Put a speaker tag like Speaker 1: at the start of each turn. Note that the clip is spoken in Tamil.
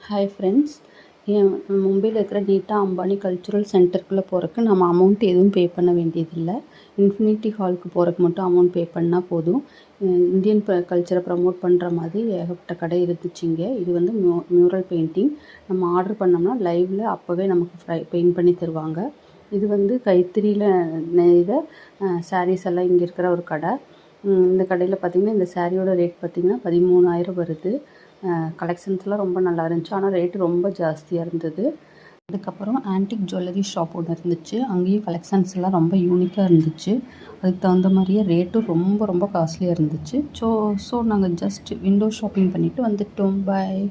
Speaker 1: Hi friends. மும்பையில் இருக்கிற நீட்டா அம்பானி கல்ச்சுரல் சென்டருக்குள்ளே போகிறக்கு நம்ம அமௌண்ட் எதுவும் பே பண்ண வேண்டியதில்லை. இன்ஃபினிட்டி ஹாலுக்கு போகிறக்கு மட்டும் அமௌண்ட் பே பண்ணால் போதும். இந்தியன் கல்ச்சரை ப்ரமோட் பண்ணுற மாதிரி ஏகப்பட்ட கடை இருந்துச்சுங்க. இது வந்து மியூரல் பெயிண்டிங். நம்ம ஆர்டர் பண்ணோம்னா லைவில் அப்போவே நமக்கு பெயிண்ட் பண்ணி தருவாங்க. இது வந்து கைத்தறியில் நெய்த சாரீஸ் எல்லாம் இங்கே இருக்கிற ஒரு கடை. இந்த கடையில் பார்த்திங்கன்னா இந்த சாரியோட ரேட் பார்த்திங்கன்னா 13,000 வருது. கலெக்ஷன்ஸ்லாம் ரொம்ப நல்லா இருந்துச்சு. ஆனால் ரேட்டு ரொம்ப ஜாஸ்தியாக இருந்தது. அதுக்கப்புறம் ஆன்டிக் ஜுவல்லரி ஷாப் ஒன்று இருந்துச்சு. அங்கேயும் கலெக்ஷன்ஸ்லாம் ரொம்ப யூனிக்காக இருந்துச்சு. அதுக்கு தகுந்த மாதிரியே ரேட்டும் ரொம்ப ரொம்ப காஸ்ட்லியாக இருந்துச்சு. ஸோ நாங்கள் ஜஸ்ட் விண்டோ ஷாப்பிங் பண்ணிவிட்டு வந்துட்டோம். பாய்.